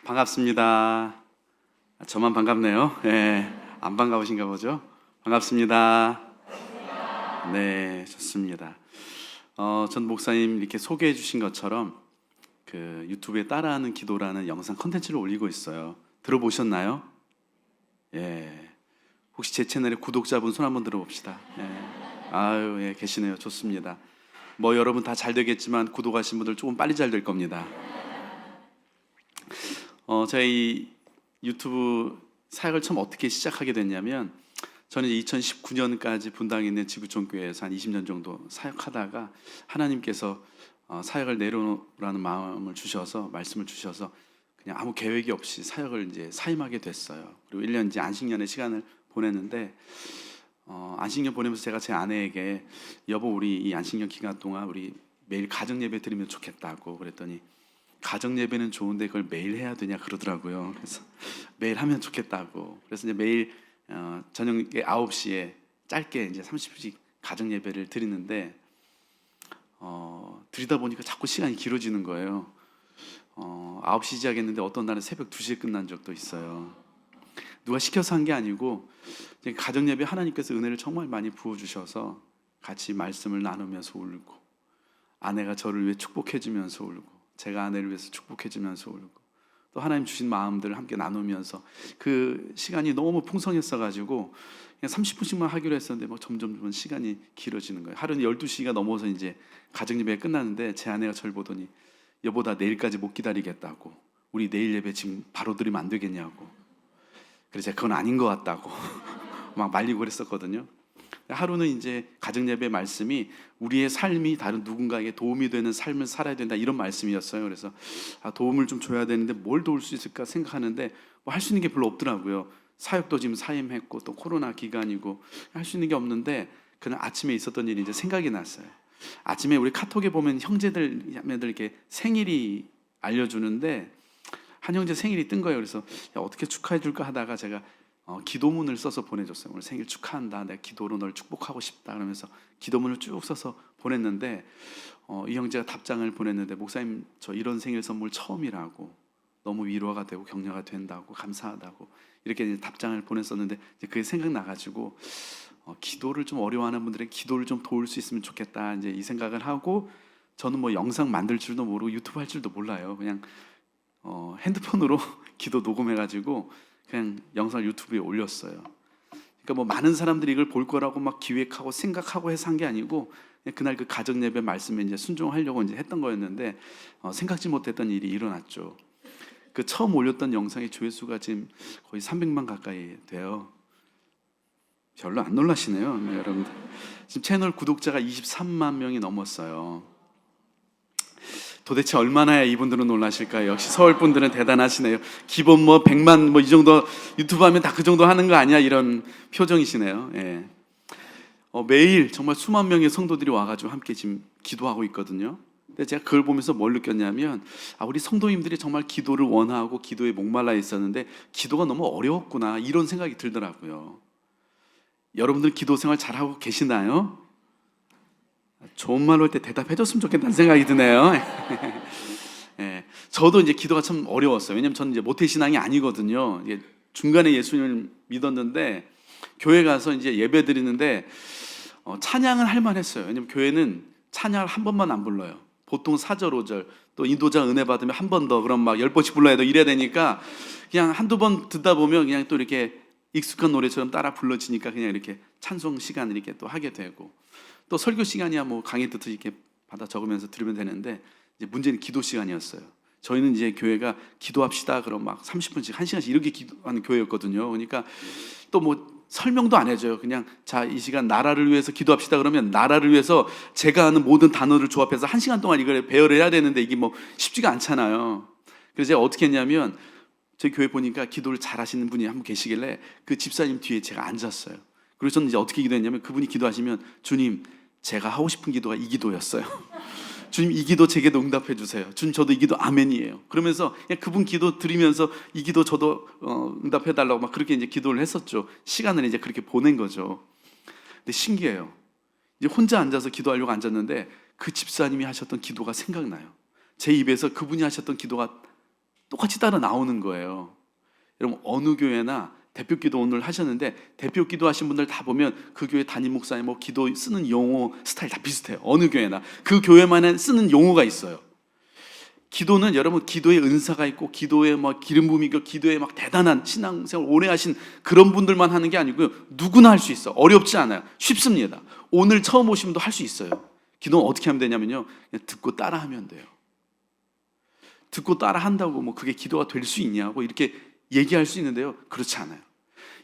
반갑습니다. 저만 반갑네요. 네, 안 반가우신가 보죠? 반갑습니다. 네, 좋습니다. 전 목사님 이렇게 소개해 주신 것처럼 그 유튜브에 따라하는 기도라는 영상 컨텐츠를 올리고 있어요. 들어보셨나요? 예. 혹시 제 채널에 구독자분 손 한번 들어봅시다. 예. 아유, 예, 계시네요. 좋습니다. 뭐 여러분 다 잘 되겠지만 구독하신 분들 조금 빨리 잘 될 겁니다. 제가 이 유튜브 사역을 처음 어떻게 시작하게 됐냐면, 저는 2019년까지 분당에 있는 지구촌교회에서 한 20년 정도 사역하다가 하나님께서 사역을 내려놓으라는 마음을 주셔서, 말씀을 주셔서 그냥 아무 계획이 없이 사역을 이제 사임하게 됐어요. 그리고 1년 이제 안식년의 시간을 보냈는데, 안식년 보내면서 제가 제 아내에게 여보, 우리 이 안식년 기간 동안 우리 매일 가정 예배 드리면 좋겠다고 그랬더니, 가정 예배는 좋은데 그걸 매일 해야 되냐 그러더라고요. 그래서 매일 하면 좋겠다고. 그래서 이제 매일 저녁에 9시에 짧게 이제 30분씩 가정 예배를 드리는데, 드리다 보니까 자꾸 시간이 길어지는 거예요. 9시 시작했는데 어떤 날은 새벽 2시에 끝난 적도 있어요. 누가 시켜서 한 게 아니고 가정 예배 하나님께서 은혜를 정말 많이 부어 주셔서 같이 말씀을 나누면서 울고, 아내가 저를 위해 축복해 주면서 울고, 제가 아내를 위해서 축복해 주면서 울고, 또 하나님 주신 마음들을 함께 나누면서 그 시간이 너무 풍성했어 가지고 그냥 30분씩만 하기로 했었는데 뭐 점점 시간이 길어지는 거예요. 하루는 12시가 넘어서 이제 가정 예배가 끝났는데 제 아내가 저를 보더니 여보, 나 내일까지 못 기다리겠다고, 우리 내일 예배 지금 바로 드리면 안 되겠냐고. 그래서 제가 그건 아닌 것 같다고 막 말리고 그랬었거든요. 하루는 이제 가정 예배 말씀이 우리의 삶이 다른 누군가에게 도움이 되는 삶을 살아야 된다, 이런 말씀이었어요. 그래서 도움을 좀 줘야 되는데 뭘 도울 수 있을까 생각하는데 뭐 할 수 있는 게 별로 없더라고요. 사역도 지금 사임했고 또 코로나 기간이고 할 수 있는 게 없는데, 그날 아침에 있었던 일이 이제 생각이 났어요. 아침에 우리 카톡에 보면 형제들, 자매들 이렇게 생일이 알려주는데 한 형제 생일이 뜬 거예요. 그래서 어떻게 축하해 줄까 하다가 제가 기도문을 써서 보내줬어요. 오늘 생일 축하한다, 내가 기도로 널 축복하고 싶다, 그러면서 기도문을 쭉 써서 보냈는데, 이 형제가 답장을 보냈는데, 목사님 저 이런 생일 선물 처음이라고, 너무 위로가 되고 격려가 된다고, 감사하다고 이렇게 이제 답장을 보냈었는데, 이제 그게 생각나가지고 기도를 좀 어려워하는 분들의 기도를 좀 도울 수 있으면 좋겠다, 이제 이 생각을 하고, 저는 뭐 영상 만들 줄도 모르고 유튜브 할 줄도 몰라요. 그냥 핸드폰으로 기도 녹음해가지고 그냥 영상을 유튜브에 올렸어요. 그러니까 뭐 많은 사람들이 이걸 볼 거라고 막 기획하고 생각하고 해서 한 게 아니고, 그냥 그날 그 가정 예배 말씀에 이제 순종하려고 이제 했던 거였는데, 생각지 못했던 일이 일어났죠. 그 처음 올렸던 영상의 조회수가 지금 거의 300만 가까이 돼요. 별로 안 놀라시네요, 네, 여러분들. 지금 채널 구독자가 23만 명이 넘었어요. 도대체 얼마나 해야 이분들은 놀라실까요? 역시 서울 분들은 대단하시네요. 기본 뭐 100만 뭐 이 정도 유튜브 하면 다 그 정도 하는 거 아니야, 이런 표정이시네요. 예. 매일 정말 수만 명의 성도들이 와가지고 함께 지금 기도하고 있거든요. 근데 제가 그걸 보면서 뭘 느꼈냐면, 우리 성도님들이 정말 기도를 원하고 기도에 목말라 있었는데 기도가 너무 어려웠구나, 이런 생각이 들더라고요. 여러분들 기도 생활 잘하고 계시나요? 좋은 말로 할 때 대답해줬으면 좋겠다는 생각이 드네요. 예, 저도 이제 기도가 참 어려웠어요. 왜냐면 저는 이제 모태신앙이 아니거든요. 중간에 예수님을 믿었는데 교회 가서 이제 예배 드리는데 찬양은 할 만했어요. 왜냐면 교회는 찬양을 한 번만 안 불러요. 보통 4절 5절, 또 인도자 은혜 받으면 한 번 더, 그럼 막 10번씩 불러야 돼, 이래야 되니까 그냥 한두 번 듣다 보면 그냥 또 이렇게 익숙한 노래처럼 따라 불러지니까 그냥 이렇게 찬송 시간을 이렇게 또 하게 되고, 또 설교 시간이야 뭐 강의 뜻을 이렇게 받아 적으면서 들으면 되는데, 이제 문제는 기도 시간이었어요. 저희는 이제 교회가 기도합시다 그럼 막 30분씩 1시간씩 이렇게 기도하는 교회였거든요. 그러니까 또 뭐 설명도 안 해줘요. 그냥 자, 이 시간 나라를 위해서 기도합시다 그러면 나라를 위해서 제가 아는 모든 단어를 조합해서 1시간 동안 이걸 배열을 해야 되는데 이게 뭐 쉽지가 않잖아요. 그래서 제가 어떻게 했냐면, 저희 교회 보니까 기도를 잘 하시는 분이 한 분 계시길래 그 집사님 뒤에 제가 앉았어요. 그리고 저는 이제 어떻게 기도했냐면, 그분이 기도하시면 주님, 제가 하고 싶은 기도가 이 기도였어요. 주님, 이 기도 제게도 응답해 주세요. 주님, 저도 이 기도 아멘이에요. 그러면서 그냥 그분 기도 드리면서 이 기도 저도 응답해 달라고 막 그렇게 이제 기도를 했었죠. 시간을 이제 그렇게 보낸 거죠. 근데 신기해요. 이제 혼자 앉아서 기도하려고 앉았는데 그 집사님이 하셨던 기도가 생각나요. 제 입에서 그분이 하셨던 기도가 똑같이 따라 나오는 거예요. 여러분, 어느 교회나 대표 기도 오늘 하셨는데 대표 기도 하신 분들 다 보면 그 교회 담임 목사님 뭐 기도 쓰는 용어 스타일 다 비슷해요. 어느 교회나 그 교회만에 쓰는 용어가 있어요. 기도는 여러분, 기도의 은사가 있고 기도에 막 기름 부음이 있고 기도에 막 대단한 신앙생활 오래 하신 그런 분들만 하는 게 아니고요, 누구나 할 수 있어. 어렵지 않아요. 쉽습니다. 오늘 처음 오신 분도 할 수 있어요. 기도는 어떻게 하면 되냐면요, 그냥 듣고 따라하면 돼요. 듣고 따라한다고 뭐 그게 기도가 될 수 있냐고 이렇게 얘기할 수 있는데요, 그렇지 않아요.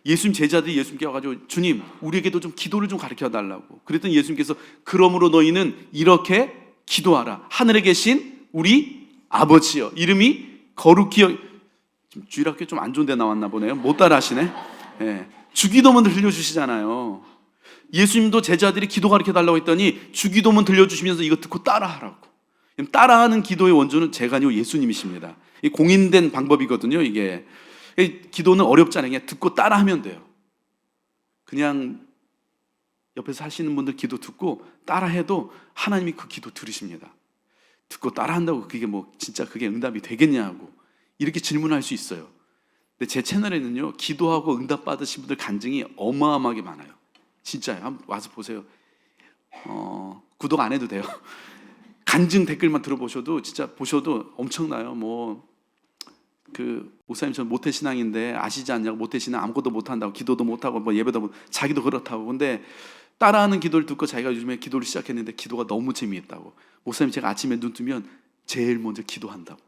예수님 제자들이 예수님께 와가지고 주님, 우리에게도 좀 기도를 좀 가르쳐 달라고 그랬더니 예수님께서 그러므로 너희는 이렇게 기도하라. 하늘에 계신 우리 아버지여, 이름이 거룩히 주일학교 좀 안 좋은 데 나왔나 보네요. 못 따라하시네. 예. 주기도문 들려주시잖아요. 예수님도 제자들이 기도 가르쳐 달라고 했더니 주기도문 들려주시면서 이거 듣고 따라하라고. 따라하는 기도의 원조는 제가 아니고 예수님이십니다. 이 공인된 방법이거든요. 이게 기도는 어렵지 않아요. 그냥 듣고 따라하면 돼요. 그냥 옆에서 하시는 분들 기도 듣고 따라해도 하나님이 그 기도 들으십니다. 듣고 따라한다고 그게 뭐 진짜 그게 응답이 되겠냐고 이렇게 질문할 수 있어요. 근데 제 채널에는요, 기도하고 응답 받으신 분들 간증이 어마어마하게 많아요. 진짜요. 한번 와서 보세요. 구독 안 해도 돼요. 간증 댓글만 들어보셔도 진짜 보셔도 엄청나요. 뭐 그 목사님 전 모태신앙인데 아시지 않냐고, 모태신앙 아무것도 못한다고, 기도도 못하고 뭐 예배도 못, 자기도 그렇다고. 근데 따라하는 기도를 듣고 자기가 요즘에 기도를 시작했는데 기도가 너무 재미있다고. 목사님, 제가 아침에 눈 뜨면 제일 먼저 기도한다고.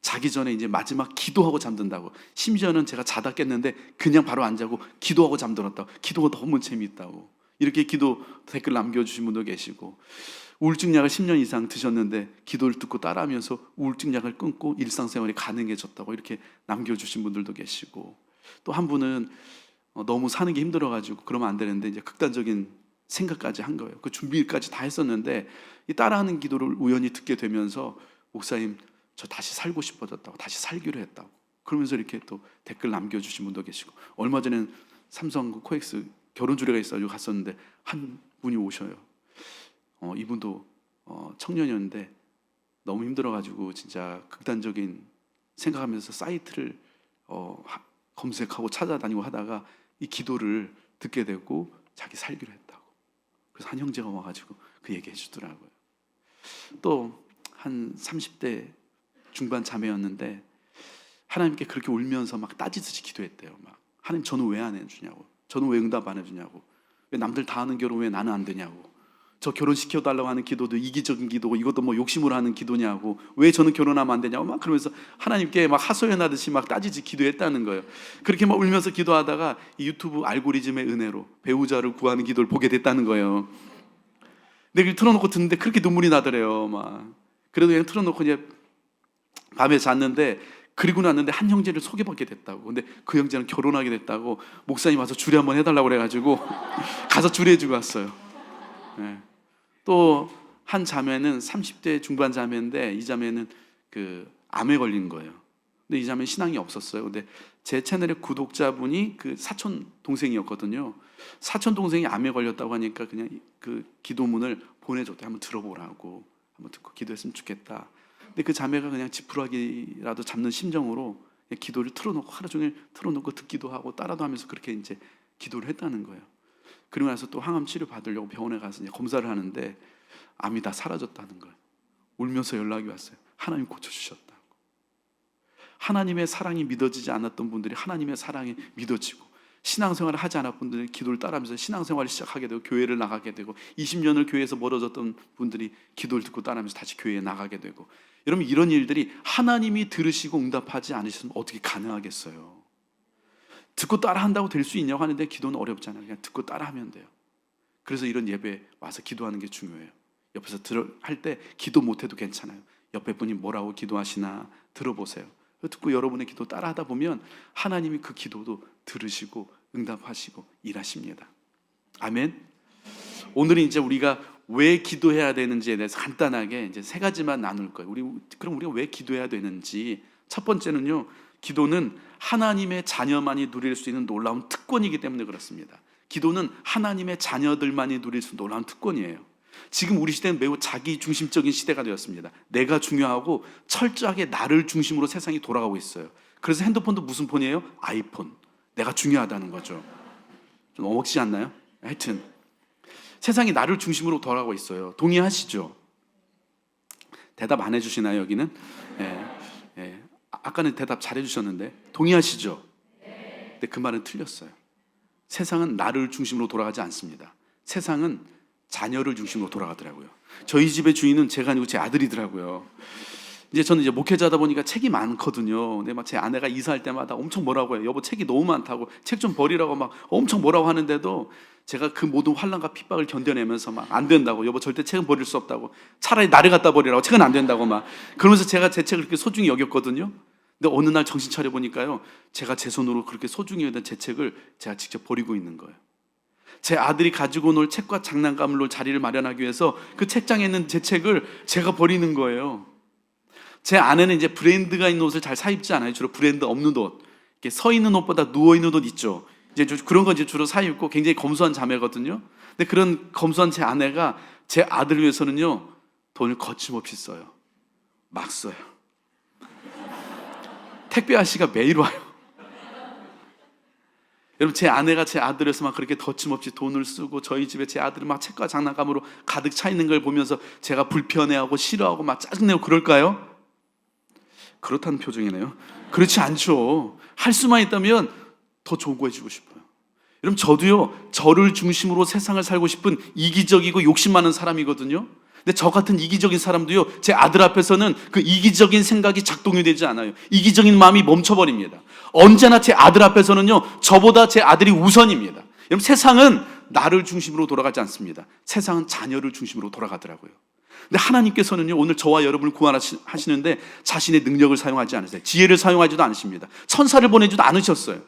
자기 전에 이제 마지막 기도하고 잠든다고. 심지어는 제가 자다 깼는데 그냥 바로 안 자고 기도하고 잠들었다고. 기도가 너무 재미있다고. 이렇게 기도 댓글 남겨주신 분도 계시고, 우울증 약을 10년 이상 드셨는데 기도를 듣고 따라하면서 우울증 약을 끊고 일상생활이 가능해졌다고 이렇게 남겨주신 분들도 계시고, 또 한 분은 너무 사는 게 힘들어가지고 그러면 안 되는데 이제 극단적인 생각까지 한 거예요. 그 준비까지 다 했었는데 이 따라하는 기도를 우연히 듣게 되면서 목사님, 저 다시 살고 싶어졌다고, 다시 살기로 했다고 그러면서 이렇게 또 댓글 남겨주신 분도 계시고, 얼마 전에는 삼성 코엑스 결혼 주례가 있어가지고 갔었는데 한 분이 오셔요. 이분도 청년이었는데 너무 힘들어가지고 진짜 극단적인 생각하면서 사이트를 검색하고 찾아다니고 하다가 이 기도를 듣게 되고 자기 살기로 했다고. 그래서 한 형제가 와가지고 그 얘기해 주더라고요. 또 한 30대 중반 자매였는데 하나님께 그렇게 울면서 막 따지듯이 기도했대요. 막 하나님, 저는 왜 안 해주냐고, 저는 왜 응답 안 해주냐고, 왜 남들 다 하는 결혼 왜 나는 안 되냐고, 저 결혼시켜달라고 하는 기도도 이기적인 기도고 이것도 뭐 욕심으로 하는 기도냐고, 왜 저는 결혼하면 안 되냐고 막 그러면서 하나님께 막 하소연하듯이 막 따지지 기도했다는 거예요. 그렇게 막 울면서 기도하다가 이 유튜브 알고리즘의 은혜로 배우자를 구하는 기도를 보게 됐다는 거예요. 근데 틀어놓고 듣는데 그렇게 눈물이 나더래요. 막 그래도 그냥 틀어놓고 이제 밤에 잤는데, 그리고 났는데 한 형제를 소개받게 됐다고. 근데 그 형제는 결혼하게 됐다고. 목사님 와서 주례 한번 해달라고 그래가지고 가서 주례해주고 왔어요. 네. 또 한 자매는 30대 중반 자매인데 이 자매는 그 암에 걸린 거예요. 근데 이 자매는 신앙이 없었어요. 근데 제 채널의 구독자분이 그 사촌 동생이었거든요. 사촌 동생이 암에 걸렸다고 하니까 그냥 그 기도문을 보내줬대. 한번 들어보라고, 한번 듣고 기도했으면 좋겠다. 근데 그 자매가 그냥 지푸라기라도 잡는 심정으로 기도를 틀어놓고 하루 종일 틀어놓고 듣기도 하고 따라도 하면서 그렇게 이제 기도를 했다는 거예요. 그리고 나서 또 항암 치료 받으려고 병원에 가서 이제 검사를 하는데 암이 다 사라졌다는 거예요. 울면서 연락이 왔어요. 하나님 고쳐주셨다고. 하나님의 사랑이 믿어지지 않았던 분들이 하나님의 사랑이 믿어지고, 신앙생활을 하지 않았던 분들이 기도를 따라하면서 신앙생활을 시작하게 되고 교회를 나가게 되고, 20년을 교회에서 멀어졌던 분들이 기도를 듣고 따라하면서 다시 교회에 나가게 되고. 여러분, 이런 일들이 하나님이 들으시고 응답하지 않으시면 어떻게 가능하겠어요? 듣고 따라한다고 될 수 있냐고 하는데 기도는 어렵잖아요. 그냥 듣고 따라하면 돼요. 그래서 이런 예배 와서 기도하는 게 중요해요. 옆에서 할 때 기도 못해도 괜찮아요. 옆에 분이 뭐라고 기도하시나 들어보세요. 듣고 여러분의 기도 따라하다 보면 하나님이 그 기도도 들으시고 응답하시고 일하십니다. 아멘. 오늘은 이제 우리가 왜 기도해야 되는지에 대해서 간단하게 이제 세 가지만 나눌 거예요. 그럼 우리가 왜 기도해야 되는지. 첫 번째는요, 기도는 하나님의 자녀만이 누릴 수 있는 놀라운 특권이기 때문에 그렇습니다. 기도는 하나님의 자녀들만이 누릴 수 있는 놀라운 특권이에요. 지금 우리 시대는 매우 자기 중심적인 시대가 되었습니다. 내가 중요하고 철저하게 나를 중심으로 세상이 돌아가고 있어요. 그래서 핸드폰도 무슨 폰이에요? 아이폰. 내가 중요하다는 거죠. 좀 어먹지 않나요? 하여튼 세상이 나를 중심으로 돌아가고 있어요. 동의하시죠? 대답 안 해주시나요, 여기는? 예. 아까는 대답 잘 해주셨는데 동의하시죠? 근데 그 말은 틀렸어요. 세상은 나를 중심으로 돌아가지 않습니다. 세상은 자녀를 중심으로 돌아가더라고요. 저희 집의 주인은 제가 아니고 제 아들이더라고요. 이제 저는 이제 목회자다 보니까 책이 많거든요. 근데 막 제 아내가 이사할 때마다 엄청 뭐라고 해요. 여보, 책이 너무 많다고, 책 좀 버리라고 막 엄청 뭐라고 하는데도 제가 그 모든 환난과 핍박을 견뎌내면서 막 안 된다고, 여보 절대 책은 버릴 수 없다고, 차라리 나를 갖다 버리라고, 책은 안 된다고 막 그러면서 제가 제 책을 그렇게 소중히 여겼거든요. 근데 어느 날 정신 차려 보니까요, 제가 제 손으로 그렇게 소중히 여겼던 제 책을 제가 직접 버리고 있는 거예요. 제 아들이 가지고 놀 책과 장난감을 놓을 자리를 마련하기 위해서 그 책장에 있는 제 책을 제가 버리는 거예요. 제 아내는 이제 브랜드가 있는 옷을 잘 사 입지 않아요. 주로 브랜드 없는 옷, 이렇게 서 있는 옷보다 누워 있는 옷 있죠. 이제 그런 거 이제 주로 사 입고 굉장히 검소한 자매거든요. 근데 그런 검소한 제 아내가 제 아들을 위해서는요, 돈을 거침없이 써요. 막 써요. 택배 아저씨가 매일 와요. 여러분, 제 아내가 제 아들에서 막 그렇게 거침없이 돈을 쓰고 저희 집에 제 아들이 막 책과 장난감으로 가득 차 있는 걸 보면서 제가 불편해하고 싫어하고 막 짜증내고 그럴까요? 그렇다는 표정이네요. 그렇지 않죠. 할 수만 있다면 더 좋은 거 해주고 싶어요. 여러분, 저도요, 저를 중심으로 세상을 살고 싶은 이기적이고 욕심 많은 사람이거든요. 근데 저 같은 이기적인 사람도요, 제 아들 앞에서는 그 이기적인 생각이 작동이 되지 않아요. 이기적인 마음이 멈춰버립니다. 언제나 제 아들 앞에서는요, 저보다 제 아들이 우선입니다. 여러분, 세상은 나를 중심으로 돌아가지 않습니다. 세상은 자녀를 중심으로 돌아가더라고요. 근데 하나님께서는요, 오늘 저와 여러분을 구원하시는데 자신의 능력을 사용하지 않으세요. 지혜를 사용하지도 않으십니다. 천사를 보내지도 않으셨어요.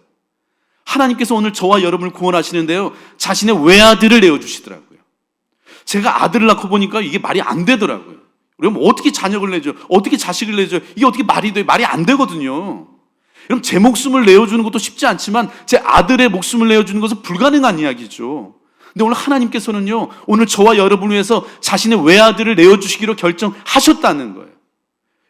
하나님께서 오늘 저와 여러분을 구원하시는데요, 자신의 외아들을 내어주시더라고요. 제가 아들을 낳고 보니까 이게 말이 안 되더라고요. 그러면 어떻게 자녀를 내죠? 어떻게 자식을 내죠? 이게 어떻게 말이 돼요? 말이 안 되거든요. 여러분, 제 목숨을 내어주는 것도 쉽지 않지만 제 아들의 목숨을 내어주는 것은 불가능한 이야기죠. 근데 오늘 하나님께서는요, 오늘 저와 여러분을 위해서 자신의 외아들을 내어주시기로 결정하셨다는 거예요.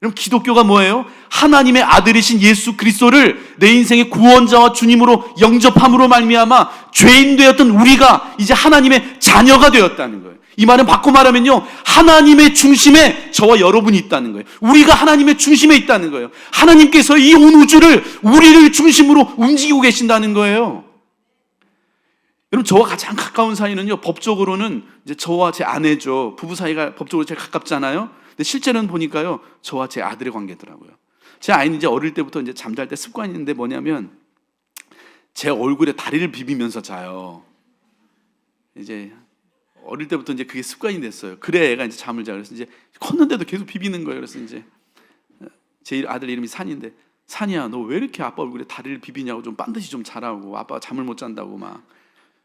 여러분, 기독교가 뭐예요? 하나님의 아들이신 예수 그리스도를 내 인생의 구원자와 주님으로 영접함으로 말미암아 죄인 되었던 우리가 이제 하나님의 자녀가 되었다는 거예요. 이 말은 바꿔 말하면요, 하나님의 중심에 저와 여러분이 있다는 거예요. 우리가 하나님의 중심에 있다는 거예요. 하나님께서 이 온 우주를 우리를 중심으로 움직이고 계신다는 거예요. 여러분, 저와 가장 가까운 사이는요, 법적으로는 이제 저와 제 아내죠. 부부 사이가 법적으로 제일 가깝잖아요. 근데 실제로는 보니까요, 저와 제 아들의 관계더라고요. 제 아이는 이제 어릴 때부터 이제 잠잘 때 습관이 있는데 뭐냐면 제 얼굴에 다리를 비비면서 자요. 이제 어릴 때부터 이제 그게 습관이 됐어요. 그래 애가 이제 잠을 자. 그래서 이제 컸는데도 계속 비비는 거예요. 그래서 이제 제 아들 이름이 산인데, 산이야, 너 왜 이렇게 아빠 얼굴에 다리를 비비냐고, 좀 반드시 좀 자라고, 아빠가 잠을 못 잔다고 막.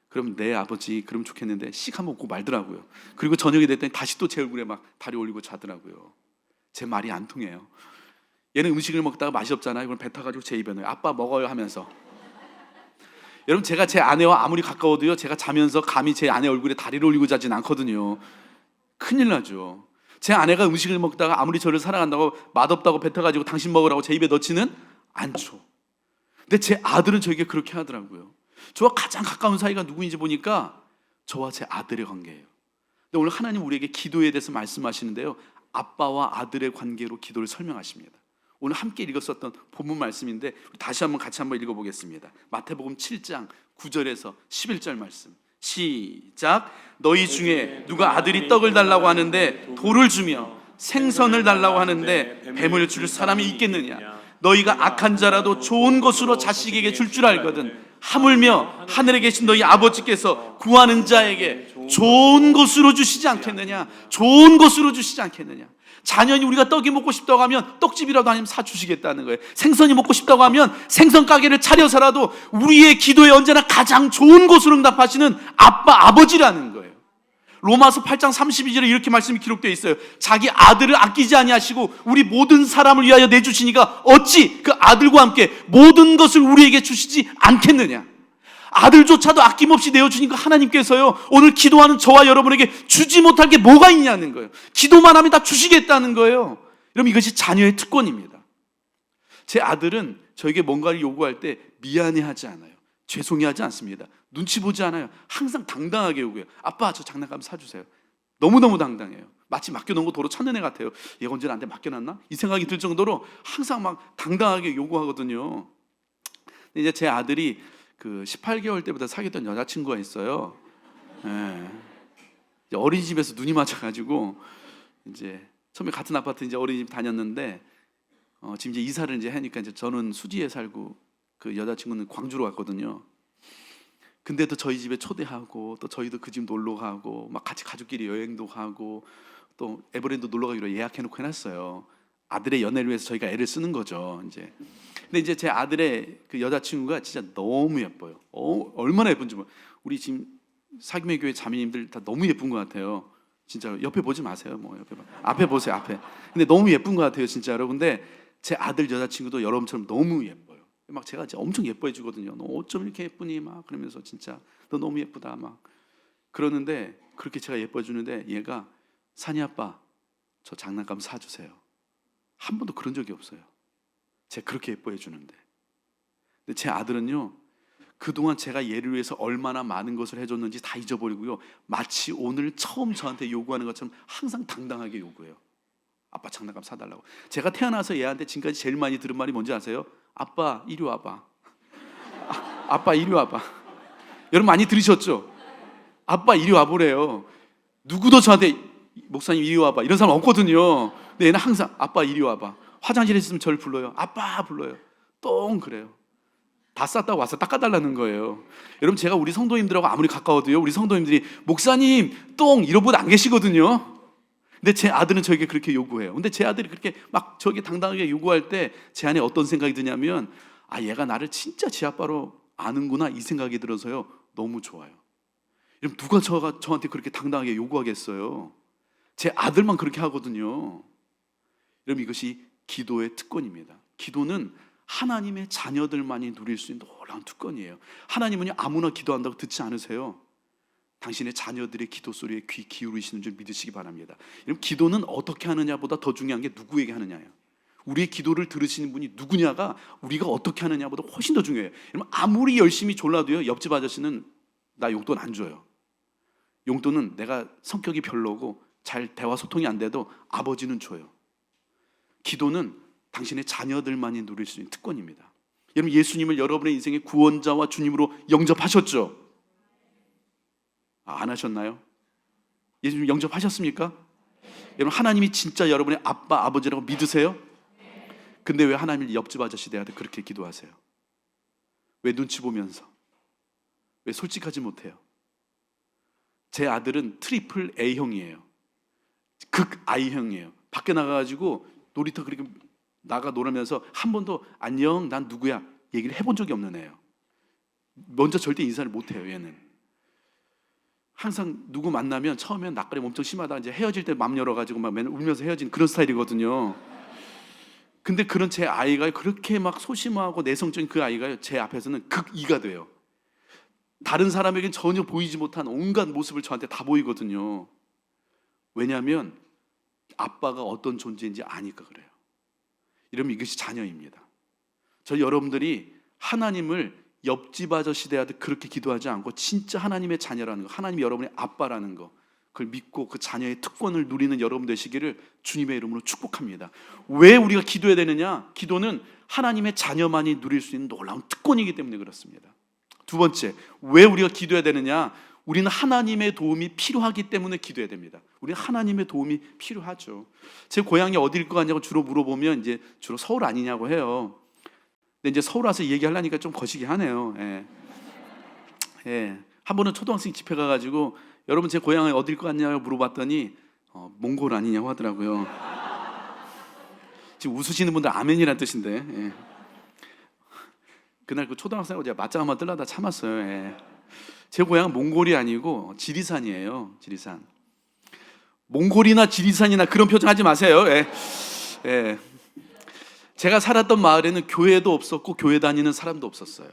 그럼 네 아버지 그러면 좋겠는데 씩 한번 웃고 말더라고요. 그리고 저녁이 됐더니 다시 또 제 얼굴에 막 다리 올리고 자더라고요. 제 말이 안 통해요. 얘는 음식을 먹다가 맛이 없잖아요. 그럼 뱉어가지고 제 입에 넣어요. 아빠 먹어요 하면서. 여러분, 제가 제 아내와 아무리 가까워도요, 제가 자면서 감히 제 아내 얼굴에 다리를 올리고 자진 않거든요. 큰일 나죠. 제 아내가 음식을 먹다가 아무리 저를 사랑한다고 맛없다고 뱉어가지고 당신 먹으라고 제 입에 넣지는 않죠. 근데 제 아들은 저에게 그렇게 하더라고요. 저와 가장 가까운 사이가 누구인지 보니까 저와 제 아들의 관계예요. 근데 오늘 하나님 우리에게 기도에 대해서 말씀하시는데요, 아빠와 아들의 관계로 기도를 설명하십니다. 오늘 함께 읽었었던 본문 말씀인데 다시 한번 같이 한번 읽어보겠습니다. 마태복음 7장 9절에서 11절 말씀. 시작. 너희 중에 누가 아들이 떡을 달라고 하는데 돌을 주며 생선을 달라고 하는데 뱀을 줄 사람이 있겠느냐? 너희가 악한 자라도 좋은 것으로 자식에게 줄 줄 알거든 하물며 하늘에 계신 너희 아버지께서 구하는 자에게 좋은 것으로 주시지 않겠느냐? 좋은 것으로 주시지 않겠느냐? 자녀니 우리가 떡이 먹고 싶다고 하면 떡집이라도 아니면 사주시겠다는 거예요. 생선이 먹고 싶다고 하면 생선 가게를 차려서라도 우리의 기도에 언제나 가장 좋은 것으로 응답하시는 아빠, 아버지라는 거예요. 로마서 8장 32절에 이렇게 말씀이 기록되어 있어요. 자기 아들을 아끼지 아니하시고 우리 모든 사람을 위하여 내주시니까 어찌 그 아들과 함께 모든 것을 우리에게 주시지 않겠느냐? 아들조차도 아낌없이 내어주신 그 하나님께서요, 오늘 기도하는 저와 여러분에게 주지 못할 게 뭐가 있냐는 거예요. 기도만 하면 다 주시겠다는 거예요. 여러분, 이것이 자녀의 특권입니다. 제 아들은 저에게 뭔가를 요구할 때 미안해하지 않아요. 죄송해하지 않습니다. 눈치 보지 않아요. 항상 당당하게 요구해요. 아빠, 저 장난감 사주세요. 너무너무 당당해요. 마치 맡겨놓은 거 도로 찾는 애 같아요. 얘가 언제 나한테 맡겨놨나? 이 생각이 들 정도로 항상 막 당당하게 요구하거든요. 근데 이제 제 아들이 그 18개월 때부터 사귀었던 여자친구가 있어요. 예. 이제 어린이집에서 눈이 맞아가지고 이제 처음에 같은 아파트 이제 어린이집 다녔는데 지금 이제 이사를 이제 하니까 이제 저는 수지에 살고 그 여자친구는 광주로 갔거든요. 근데도 저희 집에 초대하고 또 저희도 그 집 놀러 가고 막 같이 가족끼리 여행도 가고 또 에버랜드 놀러 가기로 예약해놓고 해놨어요. 아들의 연애를 위해서 저희가 애를 쓰는 거죠. 이제 근데 이제 제 아들의 그 여자친구가 진짜 너무 예뻐요. 얼마나 예쁜지 몰라요. 우리 지금 사귀면 교회 자매님들 다 너무 예쁜 것 같아요. 진짜 옆에 보지 마세요. 뭐 옆에 앞에 보세요. 앞에. 근데 너무 예쁜 것 같아요, 진짜로. 근데 제 아들 여자친구도 여러분처럼 너무 예뻐요. 막 제가 진짜 엄청 예뻐해 주거든요. 너 어쩜 이렇게 예쁘니? 막 그러면서 진짜 너 너무 예쁘다 막 그러는데, 그렇게 제가 예뻐해 주는데 얘가 산이 아빠, 저 장난감 사주세요. 한 번도 그런 적이 없어요. 제가 그렇게 예뻐해 주는데. 근데 제 아들은요, 그동안 제가 얘를 위해서 얼마나 많은 것을 해줬는지 다 잊어버리고요, 마치 오늘 처음 저한테 요구하는 것처럼 항상 당당하게 요구해요. 아빠 장난감 사달라고. 제가 태어나서 얘한테 지금까지 제일 많이 들은 말이 뭔지 아세요? 아빠 이리 와봐. 아빠 이리 와봐. 여러분 많이 들으셨죠? 아빠 이리 와보래요. 누구도 저한테 목사님 이리 와봐 이런 사람 없거든요. 근데 얘는 항상 아빠 이리 와봐. 화장실에 있으면 저를 불러요. 아빠 불러요. 똥 그래요. 다 쌌다고 와서 닦아달라는 거예요. 여러분, 제가 우리 성도님들하고 아무리 가까워도요, 우리 성도님들이 목사님 똥 이런 분 안 계시거든요. 근데 제 아들은 저에게 그렇게 요구해요. 근데 제 아들이 그렇게 막 저에게 당당하게 요구할 때 제 안에 어떤 생각이 드냐면, 아, 얘가 나를 진짜 지 아빠로 아는구나 이 생각이 들어서요, 너무 좋아요. 여러분, 누가 저한테 그렇게 당당하게 요구하겠어요? 제 아들만 그렇게 하거든요. 여러분, 이것이 기도의 특권입니다. 기도는 하나님의 자녀들만이 누릴 수 있는 놀라운 특권이에요. 하나님은요, 아무나 기도한다고 듣지 않으세요. 당신의 자녀들의 기도 소리에 귀 기울이시는 줄 믿으시기 바랍니다. 여러분, 기도는 어떻게 하느냐보다 더 중요한 게 누구에게 하느냐예요. 우리의 기도를 들으시는 분이 누구냐가 우리가 어떻게 하느냐보다 훨씬 더 중요해요. 여러분, 아무리 열심히 졸라도요, 옆집 아저씨는 나 용돈 안 줘요. 용돈은 내가 성격이 별로고 잘 대화 소통이 안 돼도 아버지는 줘요. 기도는 당신의 자녀들만이 누릴 수 있는 특권입니다. 여러분, 예수님을 여러분의 인생의 구원자와 주님으로 영접하셨죠? 안 하셨나요? 예수님 영접하셨습니까? 여러분, 하나님이 진짜 여러분의 아빠, 아버지라고 믿으세요? 근데 왜 하나님을 옆집 아저씨 대하듯 그렇게 기도하세요? 왜 눈치 보면서? 왜 솔직하지 못해요? 제 아들은 트리플 A형이에요. 극 I형이에요. 밖에 나가가지고 놀이터 그렇게 나가 놀으면서 한 번도 안녕 난 누구야 얘기를 해본 적이 없는 애예요. 먼저 절대 인사를 못해요. 얘는 항상 누구 만나면 처음엔 낯가림 엄청 심하다 이제 헤어질 때 맘 열어가지고 막 맨날 울면서 헤어지는 그런 스타일이거든요. 근데 그런 제 아이가 그렇게 막 소심하고 내성적인 그 아이가 제 앞에서는 극 E가 돼요. 다른 사람에겐 전혀 보이지 못한 온갖 모습을 저한테 다 보이거든요. 왜냐하면 아빠가 어떤 존재인지 아니까 그래요. 이러면 이것이 자녀입니다. 저 여러분들이 하나님을 옆집 아저씨 대하듯 그렇게 기도하지 않고 진짜 하나님의 자녀라는 거, 하나님이 여러분의 아빠라는 거, 그걸 믿고 그 자녀의 특권을 누리는 여러분 되시기를 주님의 이름으로 축복합니다. 왜 우리가 기도해야 되느냐? 기도는 하나님의 자녀만이 누릴 수 있는 놀라운 특권이기 때문에 그렇습니다. 두 번째, 왜 우리가 기도해야 되느냐? 우리는 하나님의 도움이 필요하기 때문에 기도해야 됩니다. 우리는 하나님의 도움이 필요하죠. 제 고향이 어디일 것 같냐고 주로 물어보면 이제 주로 서울 아니냐고 해요. 근데 이제 서울 와서 얘기하려니까 좀 거시기 하네요. 예. 한 번은 초등학생 집회 가가지고 여러분 제 고향이 어디일 것 같냐고 물어봤더니 몽골 아니냐고 하더라고요. 지금 웃으시는 분들 아멘이란 뜻인데. 예. 그날 그 초등학생하고 제가 맞짱 한번 뜨려다 참았어요. 예. 제 고향은 몽골이 아니고 지리산이에요. 지리산. 몽골이나 지리산이나 그런 표정 하지 마세요. 예. 예. 제가 살았던 마을에는 교회도 없었고 교회 다니는 사람도 없었어요.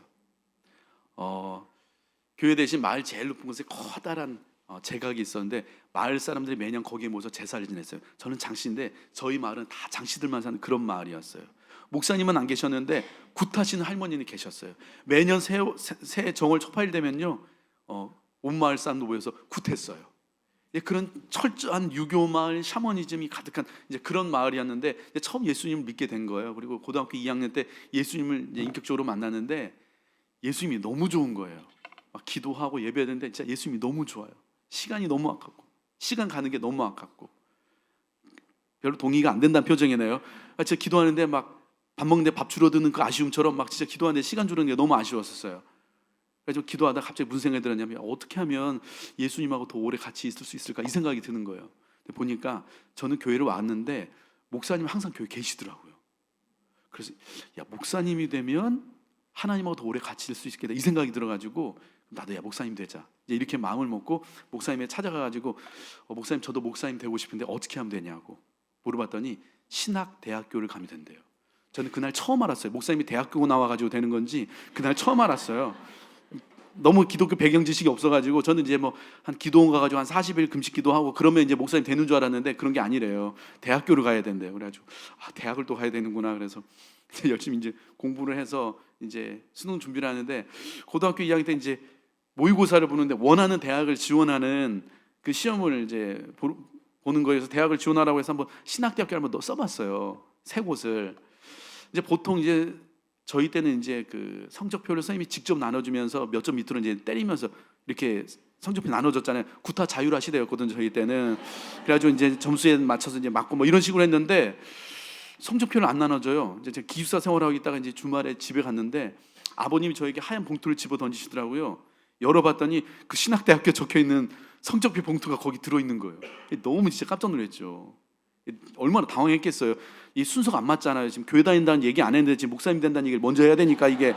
교회 대신 마을 제일 높은 곳에 커다란 제각이 있었는데 마을 사람들이 매년 거기에 모여서 제사를 지냈어요. 저는 장씨인데 저희 마을은 다 장씨들만 사는 그런 마을이었어요. 목사님은 안 계셨는데 굿하시는 할머니는 계셨어요. 매년 새 정월 초파일 되면요, 온 마을 사람도 모여서 굿했어요. 예, 그런 철저한 유교 마을, 샤머니즘이 가득한 이제 그런 마을이었는데 처음 예수님을 믿게 된 거예요. 그리고 고등학교 2학년 때 예수님을 이제 인격적으로 만났는데 예수님이 너무 좋은 거예요. 막 기도하고 예배하는데 진짜 예수님이 너무 좋아요. 시간이 너무 아깝고, 시간 가는 게 너무 아깝고, 별로 동의가 안 된다는 표정이네요. 진짜 기도하는데 막 밥 먹는데 밥 줄어드는 그 아쉬움처럼 막 진짜 기도하는데 시간 줄어드는 게 너무 아쉬웠었어요. 그래서 기도하다 갑자기 무슨 생각이 들었냐면 어떻게 하면 예수님하고 더 오래 같이 있을 수 있을까 이 생각이 드는 거예요. 보니까 저는 교회를 왔는데 목사님 항상 교회 계시더라고요. 그래서 야, 목사님이 되면 하나님하고 더 오래 같이 있을 수 있겠다 이 생각이 들어가지고 나도 야 목사님 되자 이제 이렇게 마음을 먹고 목사님에 찾아가가지고 목사님 저도 목사님 되고 싶은데 어떻게 하면 되냐고 물어봤더니 신학대학교를 가면 된대요. 저는 그날 처음 알았어요. 목사님이 대학교 나와가지고 되는 건지 그날 처음 알았어요. 너무 기독교 배경 지식이 없어가지고 저는 이제 뭐 한 기도원 가가지고 한 40일 금식 기도하고 그러면 이제 목사님 되는 줄 알았는데 그런 게 아니래요. 대학교를 가야 된대요. 그래가지고 대학을 또 가야 되는구나. 그래서 열심히 이제 공부를 해서 이제 수능 준비를 하는데 고등학교 2학년 때 이제 모의고사를 보는데 원하는 대학을 지원하는 그 시험을 이제 보는 거에서 대학을 지원하라고 해서 한번 신학대학교를 한번 써봤어요. 세 곳을. 이제 보통 이제 저희 때는 이제 그 성적표를 선생님이 직접 나눠주면서 몇 점 밑으로 이제 때리면서 이렇게 성적표 나눠줬잖아요. 구타 자율화 시대였거든요, 저희 때는. 그래가지고 이제 점수에 맞춰서 이제 맞고 뭐 이런 식으로 했는데 성적표를 안 나눠줘요. 이제 제가 기숙사 생활하고 있다가 이제 주말에 집에 갔는데 아버님이 저에게 하얀 봉투를 집어 던지시더라고요. 열어봤더니 그 신학대학교 적혀 있는 성적표 봉투가 거기 들어 있는 거예요. 너무 진짜 깜짝 놀랐죠. 얼마나 당황했겠어요. 이 순서가 안 맞잖아요. 지금 교회 다닌다는 얘기 안 했는데 지금 목사님 된다는 얘기를 먼저 해야 되니까 이게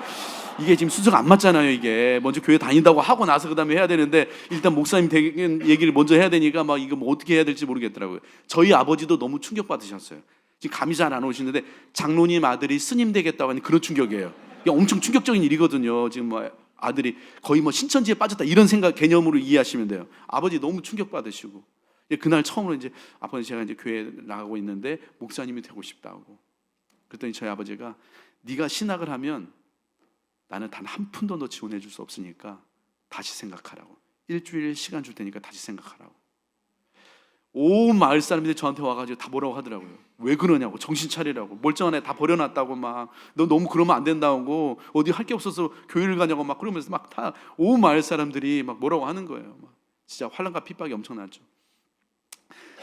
지금 순서가 안 맞잖아요. 이게 먼저 교회 다닌다고 하고 나서 그다음에 해야 되는데 일단 목사님 되는 얘기를 먼저 해야 되니까 막 이거 뭐 어떻게 해야 될지 모르겠더라고요. 저희 아버지도 너무 충격 받으셨어요. 지금 감이 잘 안 오시는데 장로님 아들이 스님 되겠다고 하는 그런 충격이에요. 이게 엄청 충격적인 일이거든요. 지금 뭐 아들이 거의 뭐 신천지에 빠졌다 이런 생각 개념으로 이해하시면 돼요. 아버지 너무 충격 받으시고. 그날 처음으로 이제 아버지 제가 이제 교회 나가고 있는데 목사님이 되고 싶다고. 그랬더니 저희 아버지가 네가 신학을 하면 나는 단 한 푼도 너 지원해 줄 수 없으니까 다시 생각하라고. 일주일 시간 줄 테니까 다시 생각하라고. 온 마을 사람들이 저한테 와가지고 다 뭐라고 하더라고요. 왜 그러냐고, 정신 차리라고, 멀쩡한 애 다 버려놨다고 막 너 너무 그러면 안 된다고, 어디 할 게 없어서 교회를 가냐고 막 그러면서 막 다 온 마을 사람들이 막 뭐라고 하는 거예요. 막 진짜 환란과 핍박이 엄청났죠.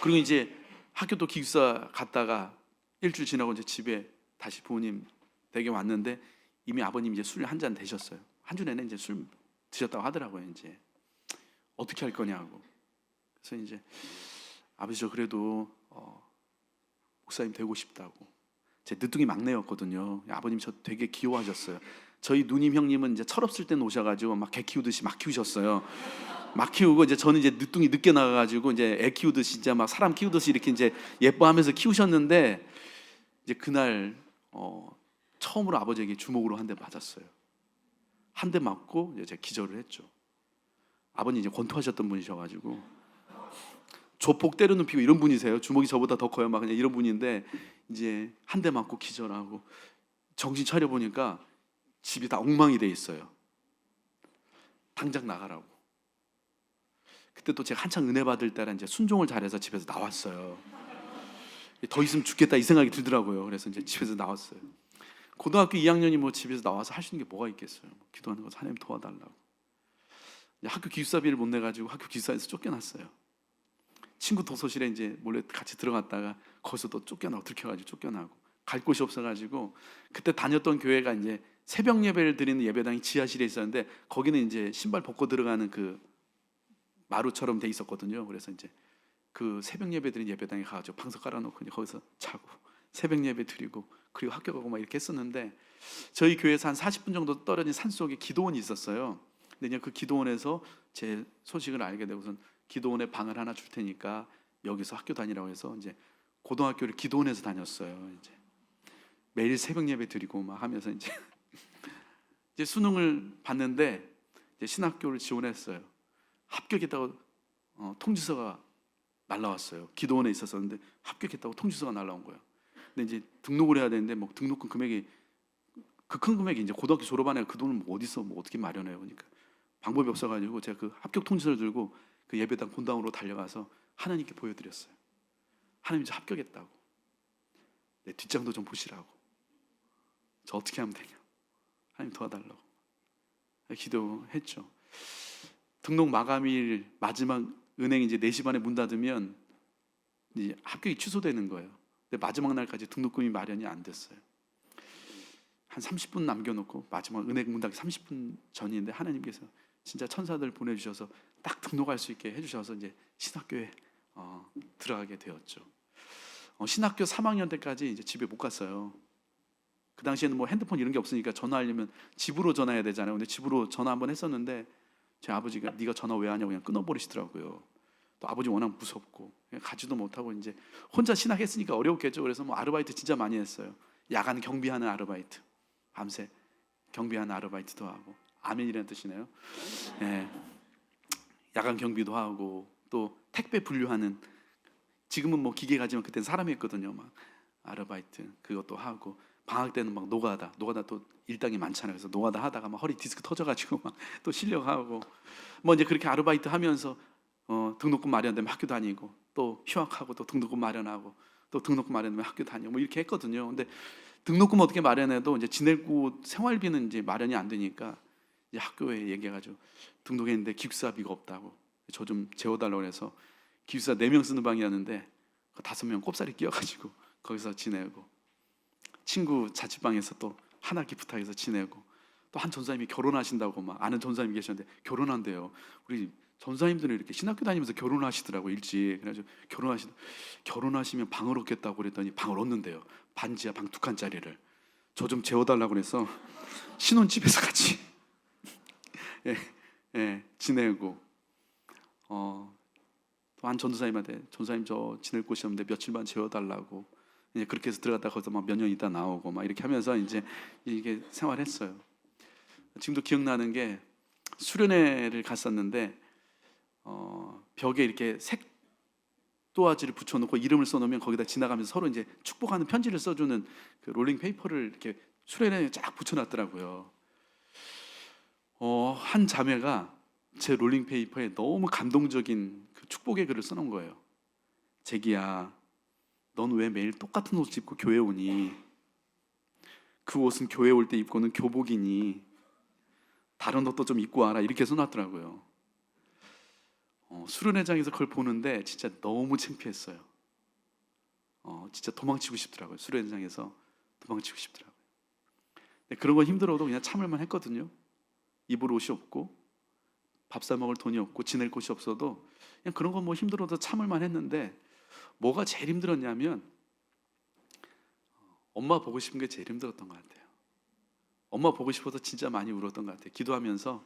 그리고 이제 학교도 기숙사 갔다가 일주일 지나고 이제 집에 다시 부모님 댁에 왔는데 이미 아버님 이제 술 한 잔 드셨어요. 한 주 내내 이제 술 드셨다고 하더라고요. 이제 어떻게 할 거냐고. 그래서 이제 아버지 저 그래도 목사님 되고 싶다고. 제 늦둥이 막내였거든요. 아버님 저 되게 귀여워하셨어요. 저희 누님 형님은 이제 철없을 때 오셔가지고 막 개 키우듯이 막 키우셨어요. 막 키우고 이제 저는 이제 늦둥이 늦게 나가가지고 이제 애 키우듯이 진짜 막 사람 키우듯이 이렇게 이제 예뻐하면서 키우셨는데 이제 그날 처음으로 아버지에게 주먹으로 한 대 맞았어요. 한 대 맞고 이제 제가 기절을 했죠. 아버님 이제 권투하셨던 분이셔가지고 조폭 때려눕히고 이런 분이세요. 주먹이 저보다 더 커요. 막 그냥 이런 분인데 이제 한 대 맞고 기절하고 정신 차려 보니까 집이 다 엉망이 돼 있어요. 당장 나가라고. 그때 또 제가 한창 은혜 받을 때라 이제 순종을 잘해서 집에서 나왔어요. 더 있으면 죽겠다 이 생각이 들더라고요. 그래서 이제 집에서 나왔어요. 고등학교 2학년이 뭐 집에서 나와서 할 수 있는 게 뭐가 있겠어요. 기도하는 거 하나님 도와달라고. 학교 기숙사비를 못 내가지고 학교 기숙사에서 쫓겨났어요. 친구 도서실에 이제 몰래 같이 들어갔다가 거기서 또 쫓겨나고 들켜가지고 쫓겨나고 갈 곳이 없어가지고 그때 다녔던 교회가 이제 새벽 예배를 드리는 예배당이 지하실에 있었는데 거기는 이제 신발 벗고 들어가는 그 마루처럼 돼 있었거든요. 그래서 이제 그 새벽 예배 드리는 예배당에 가가지고 방석 깔아놓고 거기서 자고 새벽 예배 드리고 그리고 학교 가고 막 이렇게 했었는데 저희 교회에서 한 40분 정도 떨어진 산속에 기도원이 있었어요. 근데 그 기도원에서 제 소식을 알게 되고선 기도원에 방을 하나 줄 테니까 여기서 학교 다니라고 해서 이제 고등학교를 기도원에서 다녔어요. 이제 매일 새벽 예배 드리고 막 하면서 이제 수능을 봤는데 이제 신학교를 지원했어요. 합격했다고 통지서가 날라왔어요. 기도원에 있었었는데 합격했다고 통지서가 날라온 거예요. 근데 이제 등록을 해야 되는데 뭐 등록금 금액이 그 큰 금액이 이제 고등학교 졸업한 애가 그 돈을 뭐 어디서 뭐 어떻게 마련해요? 그러니까 방법이 없어가지고 제가 그 합격 통지서를 들고 그 예배당 본당으로 달려가서 하나님께 보여드렸어요. 하나님 저 합격했다고. 내 뒷장도 좀 보시라고. 저 어떻게 하면 되냐? 하나님 도와달라고 기도했죠. 등록 마감일 마지막 은행이 이제 4시 반에 문 닫으면 이제 합격이 취소되는 거예요. 근데 마지막 날까지 등록금이 마련이 안 됐어요. 한 30분 남겨놓고 마지막 은행 문 닫기 30분 전인데 하나님께서 진짜 천사들 보내주셔서 딱 등록할 수 있게 해주셔서 이제 신학교에 들어가게 되었죠. 신학교 3학년 때까지 이제 집에 못 갔어요. 그 당시에는 뭐 핸드폰 이런 게 없으니까 전화하려면 집으로 전화해야 되잖아요. 근데 집으로 전화 한번 했었는데 제 아버지가 네가 전화 왜 하냐고 그냥 끊어버리시더라고요. 또 아버지 워낙 무섭고 가지도 못하고 이제 혼자 신학했으니까 어려웠겠죠. 그래서 뭐 아르바이트 진짜 많이 했어요. 야간 경비하는 아르바이트, 밤새 경비하는 아르바이트도 하고. 아멘이라는 뜻이네요. 네. 야간 경비도 하고 또 택배 분류하는, 지금은 뭐 기계가 지만 그때는 사람이 했거든요. 막 아르바이트 그것도 하고, 방학 때는 막 노가다 또 일당이 많잖아요. 그래서 노가다 하다가 막 허리 디스크 터져가지고 막 또 실력하고 뭐 이제 그렇게 아르바이트 하면서 등록금 마련되면 학교 다니고, 또 휴학하고 또 등록금 마련하고, 또 등록금 마련되면 학교 다니고 뭐 이렇게 했거든요. 근데 등록금 어떻게 마련해도 이제 지낼 곳 생활비는 이제 마련이 안 되니까 이제 학교에 얘기해가지고 등록했는데 기숙사비가 없다고 저 좀 재워달라고 해서 기숙사 4명 쓰는 방이었는데 5명 꼽사리 끼워가지고 거기서 지내고, 친구 자취방에서 또 한 학기 부탁해서 지내고, 또 한 전사님이 결혼하신다고 막 아는 전사님이 계셨는데 결혼한대요. 우리 전사님들은 이렇게 신학교 다니면서 결혼하시더라고 일찍. 그래가지고 결혼하시면 방을 얻겠다고 그랬더니 방을 얻는데요. 반지하 방 2칸짜리를 저 좀 재워달라고 그래서 신혼집에서 같이 지내고, 또 한 전도사님한테 전사님 저 지낼 곳이 없는데 며칠만 재워달라고 이제 그렇게 해서 들어갔다 거기서 막 몇 년 있다 나오고 막 이렇게 하면서 이제 이게 생활했어요. 지금도 기억나는 게 수련회를 갔었는데 벽에 이렇게 색도화지를 붙여놓고 이름을 써놓으면 거기다 지나가면서 서로 이제 축복하는 편지를 써주는 그 롤링 페이퍼를 이렇게 수련회에 쫙 붙여놨더라고요. 한 자매가 제 롤링 페이퍼에 너무 감동적인 그 축복의 글을 써놓은 거예요. 재기야, 넌 왜 매일 똑같은 옷 입고 교회 오니? 그 옷은 교회 올 때 입고는 교복이니 다른 옷도 좀 입고 와라, 이렇게 써놨더라고요. 수련회장에서 그걸 보는데 진짜 너무 창피했어요. 진짜 도망치고 싶더라고요. 수련회장에서 도망치고 싶더라고요. 근데 그런 건 힘들어도 그냥 참을만 했거든요. 입을 옷이 없고 밥 사 먹을 돈이 없고 지낼 곳이 없어도 그냥 그런 건 뭐 힘들어도 참을만 했는데, 뭐가 제일 힘들었냐면 엄마 보고 싶은 게 제일 힘들었던 것 같아요. 엄마 보고 싶어서 진짜 많이 울었던 것 같아요. 기도하면서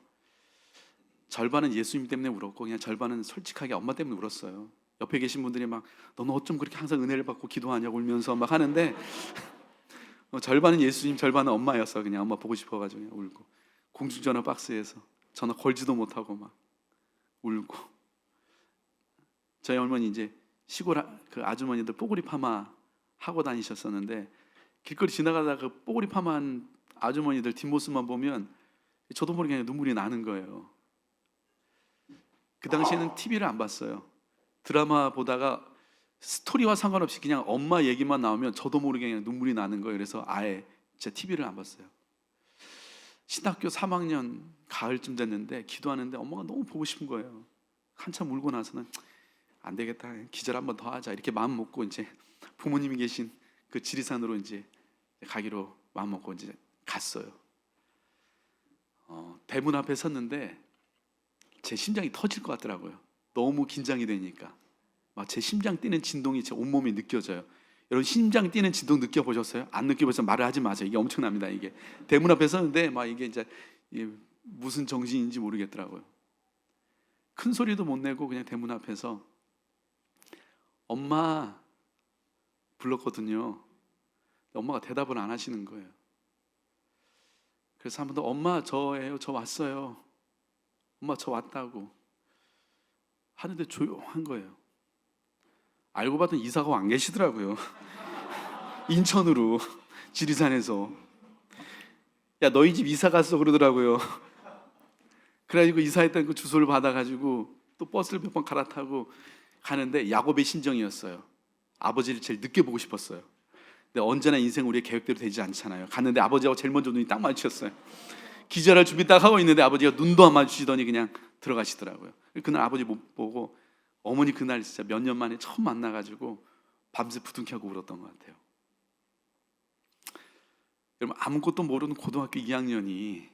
절반은 예수님 때문에 울었고 그냥 절반은 솔직하게 엄마 때문에 울었어요. 옆에 계신 분들이 막 너는 어쩜 그렇게 항상 은혜를 받고 기도하냐고 울면서 막 하는데 절반은 예수님 절반은 엄마였어. 그냥 엄마 보고 싶어가지고 그냥 울고, 공중전화 박스에서 전화 걸지도 못하고 막 울고. 저희 어머니 이제 시골 그 아주머니들 뽀글이 파마 하고 다니셨었는데 길거리 지나가다가 그 뽀글이 파마한 아주머니들 뒷모습만 보면 저도 모르게 그냥 눈물이 나는 거예요. 그 당시에는 TV를 안 봤어요. 드라마 보다가 스토리와 상관없이 그냥 엄마 얘기만 나오면 저도 모르게 그냥 눈물이 나는 거예요. 그래서 아예 진짜 TV를 안 봤어요. 신학교 3학년 가을쯤 됐는데 기도하는데 엄마가 너무 보고 싶은 거예요. 한참 울고 나서는 안 되겠다, 기절 한번 더 하자, 이렇게 마음 먹고 이제 부모님이 계신 그 지리산으로 이제 가기로 마음 먹고 이제 갔어요. 대문 앞에 섰는데 제 심장이 터질 것 같더라고요. 너무 긴장이 되니까 막 제 심장 뛰는 진동이 제 온몸에 느껴져요. 여러분 심장 뛰는 진동 느껴보셨어요? 안 느껴보셔서 말을 하지 마세요. 이게 엄청납니다. 이게 대문 앞에 섰는데 막 이게 이제 무슨 정신인지 모르겠더라고요. 큰 소리도 못 내고 그냥 대문 앞에서 엄마 불렀거든요. 엄마가 대답을 안 하시는 거예요. 그래서 한 번 더 엄마 저예요, 저 왔어요. 엄마 저 왔다고 하는데 조용한 거예요. 알고 봤더니 이사가 안 계시더라고요. 인천으로, 지리산에서. 야 너희 집 이사 갔어 그러더라고요. 그래가지고 이사했던 그 주소를 받아가지고 또 버스를 몇 번 갈아타고 가는데 야곱의 심정이었어요. 아버지를 제일 늦게 보고 싶었어요. 근데 언제나 인생 우리의 계획대로 되지 않잖아요. 갔는데 아버지하고 제일 먼저 눈이 딱 마주쳤어요. 기절할 준비 딱 하고 있는데 아버지가 눈도 안 마주치더니 그냥 들어가시더라고요. 그날 아버지 못 보고 어머니 그날 진짜 몇 년 만에 처음 만나가지고 밤새 부둥켜고 울었던 것 같아요. 여러분 아무것도 모르는 고등학교 2학년이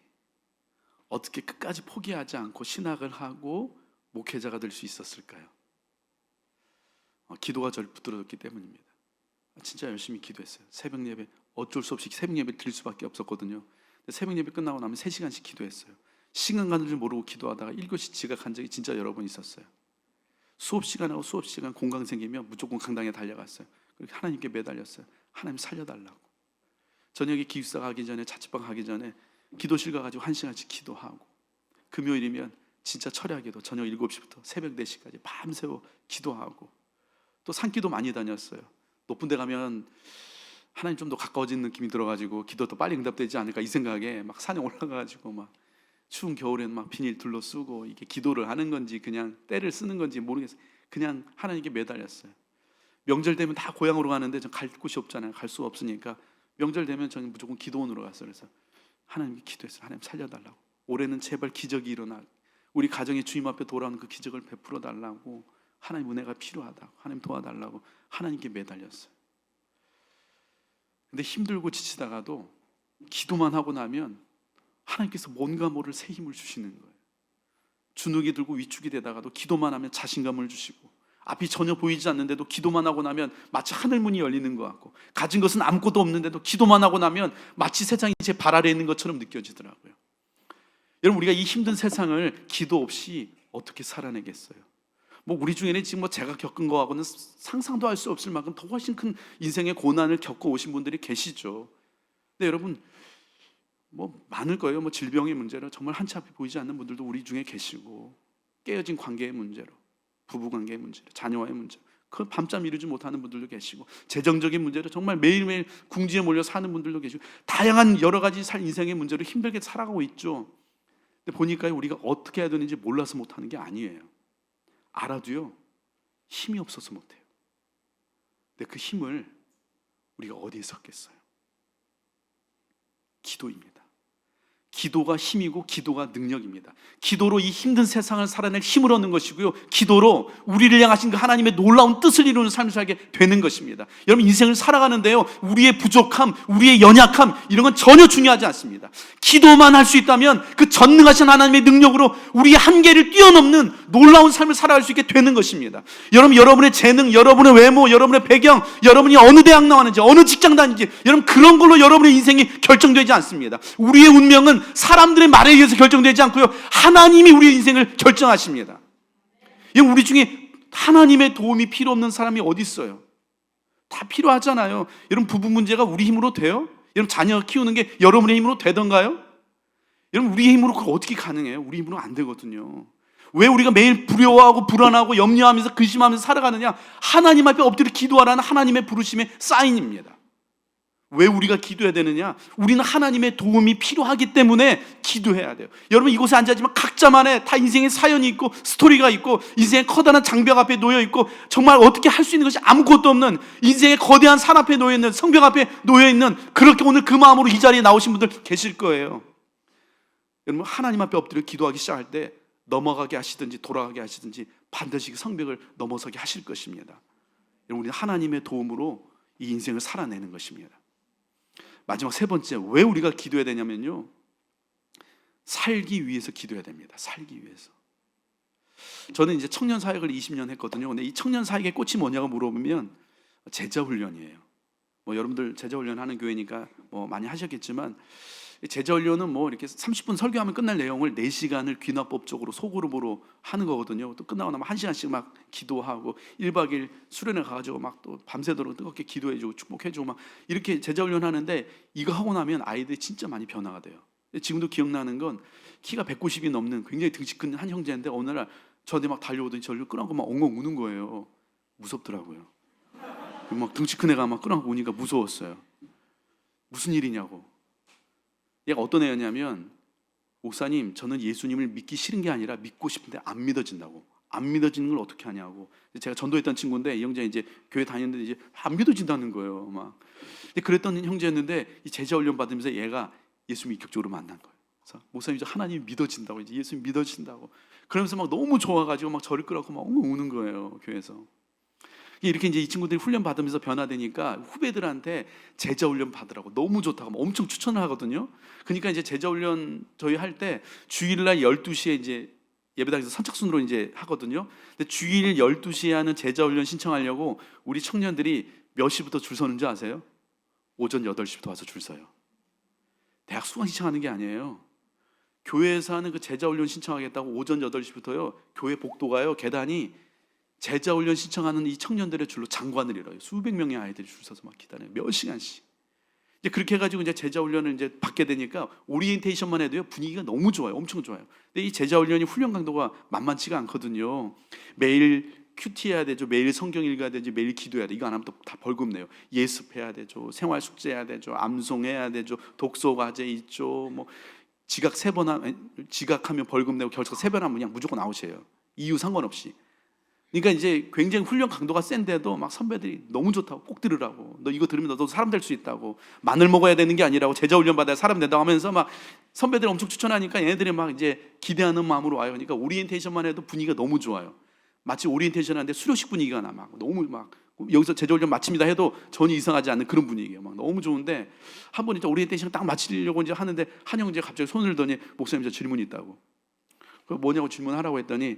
어떻게 끝까지 포기하지 않고 신학을 하고 목회자가 될 수 있었을까요? 기도가 저를 붙들어줬기 때문입니다. 진짜 열심히 기도했어요. 새벽 예배 어쩔 수 없이 새벽 예배 드릴 수밖에 없었거든요. 새벽 예배 끝나고 나면 3시간씩 기도했어요. 시간 가는 줄 모르고 기도하다가 1교시 지각한 적이 진짜 여러 번 있었어요. 수업 시간하고 수업 시간 공강 생기면 무조건 강당에 달려갔어요. 그렇게 하나님께 매달렸어요. 하나님 살려달라고. 저녁에 기숙사 가기 전에, 자취방 가기 전에 기도실 가가지고 1시간씩 기도하고, 금요일이면 진짜 철야기도 저녁 7시부터 새벽 4시까지 밤새워 기도하고, 또 산기도 많이 다녔어요. 높은 데 가면 하나님 좀 더 가까워진 느낌이 들어가지고 기도 더 빨리 응답되지 않을까 이 생각에 막 산에 올라가가지고 막 추운 겨울에는 막 비닐 둘러 쓰고, 이게 기도를 하는 건지 그냥 때를 쓰는 건지 모르겠어요. 그냥 하나님께 매달렸어요. 명절 되면 다 고향으로 가는데 전 갈 곳이 없잖아요. 갈 수가 없으니까 명절 되면 저는 무조건 기도원으로 갔어요. 그래서 하나님께 기도했어요. 하나님 살려달라고. 올해는 제발 기적이 일어나, 우리 가정의 주님 앞에 돌아오는 그 기적을 베풀어 달라고, 하나님 은혜가 필요하다고, 하나님 도와달라고 하나님께 매달렸어요. 근데 힘들고 지치다가도 기도만 하고 나면 하나님께서 뭔가 모를 새 힘을 주시는 거예요. 주눅이 들고 위축이 되다가도 기도만 하면 자신감을 주시고, 앞이 전혀 보이지 않는데도 기도만 하고 나면 마치 하늘문이 열리는 것 같고, 가진 것은 아무것도 없는데도 기도만 하고 나면 마치 세상이 제 발 아래에 있는 것처럼 느껴지더라고요. 여러분 우리가 이 힘든 세상을 기도 없이 어떻게 살아내겠어요? 우리 중에는 지금 제가 겪은 거하고는 상상도 할 수 없을 만큼 더 훨씬 큰 인생의 고난을 겪어 오신 분들이 계시죠. 근데 여러분 많을 거예요. 질병의 문제로 정말 한치 앞이 보이지 않는 분들도 우리 중에 계시고, 깨어진 관계의 문제로, 부부관계의 문제로, 자녀와의 문제로 그 밤잠 이루지 못하는 분들도 계시고, 재정적인 문제로 정말 매일매일 궁지에 몰려 사는 분들도 계시고, 다양한 여러 가지 인생의 문제로 힘들게 살아가고 있죠. 근데 보니까 우리가 어떻게 해야 되는지 몰라서 못하는 게 아니에요. 알아도요 힘이 없어서 못해요. 근데 그 힘을 우리가 어디에 썼겠어요? 기도입니다. 기도가 힘이고 기도가 능력입니다. 기도로 이 힘든 세상을 살아낼 힘을 얻는 것이고요, 기도로 우리를 향하신 그 하나님의 놀라운 뜻을 이루는 삶을 살게 되는 것입니다. 여러분 인생을 살아가는데요, 우리의 부족함, 우리의 연약함 이런 건 전혀 중요하지 않습니다. 기도만 할 수 있다면 그 전능하신 하나님의 능력으로 우리의 한계를 뛰어넘는 놀라운 삶을 살아갈 수 있게 되는 것입니다. 여러분 여러분의 재능, 여러분의 외모, 여러분의 배경, 여러분이 어느 대학 나왔는지, 어느 직장 다니는지, 여러분 그런 걸로 여러분의 인생이 결정되지 않습니다. 우리의 운명은 사람들의 말에 의해서 결정되지 않고요, 하나님이 우리의 인생을 결정하십니다. 우리 중에 하나님의 도움이 필요 없는 사람이 어디 있어요? 다 필요하잖아요. 여러분 부부 문제가 우리 힘으로 돼요? 여러분 자녀 키우는 게 여러분의 힘으로 되던가요? 여러분 우리의 힘으로 그거 어떻게 가능해요? 우리 힘으로 안 되거든요. 왜 우리가 매일 두려워하고 불안하고 염려하면서 근심하면서 살아가느냐? 하나님 앞에 엎드려 기도하라는 하나님의 부르심의 사인입니다. 왜 우리가 기도해야 되느냐? 우리는 하나님의 도움이 필요하기 때문에 기도해야 돼요. 여러분 이곳에 앉아있지만 각자만의 다 인생의 사연이 있고 스토리가 있고, 인생의 커다란 장벽 앞에 놓여있고, 정말 어떻게 할 수 있는 것이 아무것도 없는 인생의 거대한 산 앞에 놓여있는, 성벽 앞에 놓여있는, 그렇게 오늘 그 마음으로 이 자리에 나오신 분들 계실 거예요. 여러분 하나님 앞에 엎드려 기도하기 시작할 때 넘어가게 하시든지 돌아가게 하시든지 반드시 그 성벽을 넘어서게 하실 것입니다. 여러분 우리는 하나님의 도움으로 이 인생을 살아내는 것입니다. 마지막 세 번째, 왜 우리가 기도해야 되냐면요, 살기 위해서 기도해야 됩니다. 살기 위해서. 저는 이제 청년 사역을 20년 했거든요. 근데 이 청년 사역의 꽃이 뭐냐고 물어보면 제자 훈련이에요. 여러분들 제자 훈련 하는 교회니까 많이 하셨겠지만, 제자 훈련은 이렇게 30분 설교하면 끝날 내용을 4시간을 귀납법적으로 소그룹으로 하는 거거든요. 또 끝나고 나면 1시간씩 막 기도하고, 1박 2일 수련회 가가지고 막 또 밤새도록 뜨겁게 기도해주고 축복해주고 막 이렇게 제자 훈련 하는데, 이거 하고 나면 아이들이 진짜 많이 변화가 돼요. 지금도 기억나는 건 키가 190이 넘는 굉장히 등치 큰 한 형제인데 어느 날 저한테 막 달려오더니 저를 끌어안고 막 엉엉 우는 거예요. 무섭더라고요. 막 등치 큰 애가 막 끌어안고 우니까 무서웠어요. 무슨 일이냐고. 얘가 어떤 애였냐면, 목사님, 저는 예수님을 믿기 싫은 게 아니라 믿고 싶은데 안 믿어진다고. 안 믿어지는 걸 어떻게 하냐고. 제가 전도했던 친구인데 이 형제 이제 교회 다녔는데 이제 안 믿어진다는 거예요. 막. 그랬던 형제였는데 이 제자 훈련 받으면서 얘가 예수님 인격적으로 만난 거예요. 그래서 목사님, 이제 하나님 믿어진다고, 이제 예수님 믿어진다고. 그러면서 막 너무 좋아가지고 막 저를 끌어안고 막 엉엉 우는 거예요, 교회에서. 이렇게 이제 이 친구들이 훈련 받으면서 변화되니까 후배들한테 제자 훈련 받으라고 너무 좋다고 엄청 추천을 하거든요. 그러니까 이제 제자 훈련 저희 할 때 주일날 12시에 이제 예배당에서 선착순으로 이제 하거든요. 근데 주일 12시에 하는 제자 훈련 신청하려고 우리 청년들이 몇 시부터 줄 서는 줄 아세요? 오전 8시부터 와서 줄 서요. 대학 수강 신청하는 게 아니에요. 교회에서 하는 그 제자 훈련 신청하겠다고 오전 8시부터요. 교회 복도가요, 계단이 제자 훈련 신청하는 이 청년들의 줄로 장관을 이뤄요. 수백 명의 아이들이 줄 서서 막 기다려요. 몇 시간씩. 이제 그렇게 해가지고 이제 제자 훈련을 이제 받게 되니까 오리엔테이션만 해도요, 분위기가 너무 좋아요. 엄청 좋아요. 근데 이 제자 훈련이 훈련 강도가 만만치가 않거든요. 매일 큐티 해야 되죠. 매일 성경 읽어야 되죠. 매일 기도해야 돼. 이거 안 하면 또 다 벌금 내요. 예습해야 되죠. 생활 숙제 해야 되죠. 암송해야 되죠. 독서 과제 있죠. 뭐 지각하면 벌금 내고 결석 3번 하면 그냥 무조건 아웃이에요. 이유 상관없이. 그러니까 이제 굉장히 훈련 강도가 센데도 막 선배들이 너무 좋다고, 꼭 들으라고, 너 이거 들으면 너도 사람 될 수 있다고, 마늘 먹어야 되는 게 아니라고, 제자 훈련 받아야 사람 된다고 하면서 막 선배들이 엄청 추천하니까 얘네들이 막 이제 기대하는 마음으로 와요. 그러니까 오리엔테이션만 해도 분위기가 너무 좋아요. 마치 오리엔테이션 하는데 수료식 분위기가 나. 막 너무 막 여기서 제자 훈련 마칩니다 해도 전혀 이상하지 않는 그런 분위기예요. 막 너무 좋은데 한 번 이제 오리엔테이션 딱 마치려고 이제 하는데 한 형제 갑자기 손을 들더니, 목사님, 저 질문이 있다고. 그 뭐냐고 질문하라고 했더니,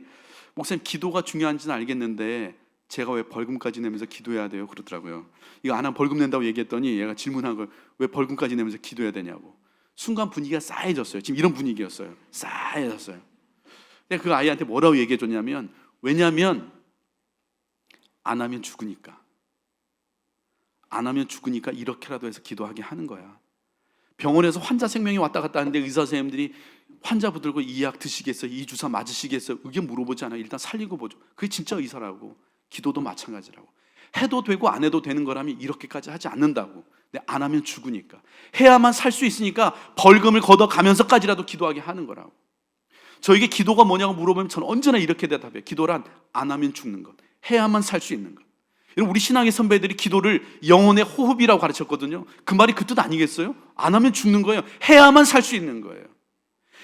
목사님, 기도가 중요한지는 알겠는데 제가 왜 벌금까지 내면서 기도해야 돼요? 그러더라고요. 이거 안 하면 벌금 낸다고 얘기했더니 얘가 질문한 걸, 왜 벌금까지 내면서 기도해야 되냐고. 순간 분위기가 싸해졌어요. 지금 이런 분위기였어요. 싸해졌어요. 근데 그 아이한테 뭐라고 얘기해 줬냐면, 왜냐하면 안 하면 죽으니까. 안 하면 죽으니까 이렇게라도 해서 기도하게 하는 거야. 병원에서 환자 생명이 왔다 갔다 하는데 의사 선생님들이 환자 붙들고 이 약 드시겠어요? 이 주사 맞으시겠어요? 의견 물어보지 않아요. 일단 살리고 보죠. 그게 진짜 의사라고. 기도도 마찬가지라고. 해도 되고 안 해도 되는 거라면 이렇게까지 하지 않는다고. 근데 안 하면 죽으니까. 해야만 살 수 있으니까 벌금을 걷어가면서까지라도 기도하게 하는 거라고. 저에게 기도가 뭐냐고 물어보면 저는 언제나 이렇게 대답해요. 기도란 안 하면 죽는 것, 해야만 살 수 있는 것. 여러분, 우리 신앙의 선배들이 기도를 영혼의 호흡이라고 가르쳤거든요. 그 말이 그 뜻 아니겠어요? 안 하면 죽는 거예요. 해야만 살 수 있는 거예요.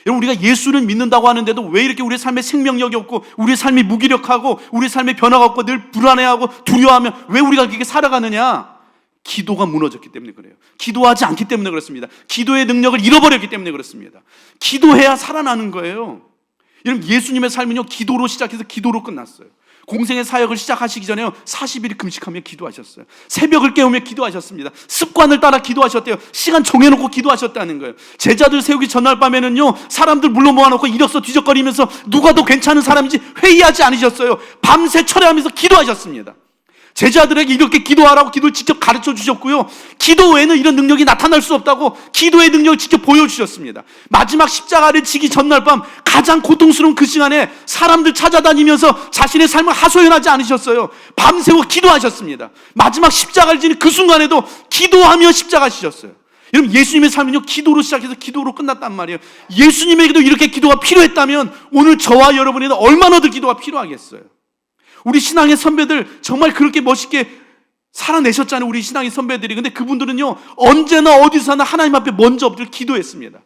여러분, 우리가 예수를 믿는다고 하는데도 왜 이렇게 우리의 삶에 생명력이 없고 우리의 삶이 무기력하고 우리의 삶에 변화가 없고 늘 불안해하고 두려워하면 왜 우리가 그렇게 살아가느냐? 기도가 무너졌기 때문에 그래요. 기도하지 않기 때문에 그렇습니다. 기도의 능력을 잃어버렸기 때문에 그렇습니다. 기도해야 살아나는 거예요. 여러분, 예수님의 삶은요, 기도로 시작해서 기도로 끝났어요. 공생의 사역을 시작하시기 전에요, 40일 금식하며 기도하셨어요. 새벽을 깨우며 기도하셨습니다. 습관을 따라 기도하셨대요. 시간 정해놓고 기도하셨다는 거예요. 제자들 세우기 전날 밤에는요, 사람들 물러 모아놓고 이력서 뒤적거리면서 누가 더 괜찮은 사람인지 회의하지 않으셨어요. 밤새 철회하면서 기도하셨습니다. 제자들에게 이렇게 기도하라고 기도를 직접 가르쳐 주셨고요, 기도 외에는 이런 능력이 나타날 수 없다고 기도의 능력을 직접 보여주셨습니다. 마지막 십자가를 지기 전날 밤 가장 고통스러운 그 시간에 사람들 찾아다니면서 자신의 삶을 하소연하지 않으셨어요. 밤새워 기도하셨습니다. 마지막 십자가를 지는 그 순간에도 기도하며 십자가 지셨어요. 여러분, 예수님의 삶은요, 기도로 시작해서 기도로 끝났단 말이에요. 예수님에게도 이렇게 기도가 필요했다면 오늘 저와 여러분에게는 얼마나 더 기도가 필요하겠어요. 우리 신앙의 선배들 정말 그렇게 멋있게 살아내셨잖아요, 우리 신앙의 선배들이. 근데 그분들은요, 언제나 어디서나 하나님 앞에 먼저 엎드려 기도했습니다.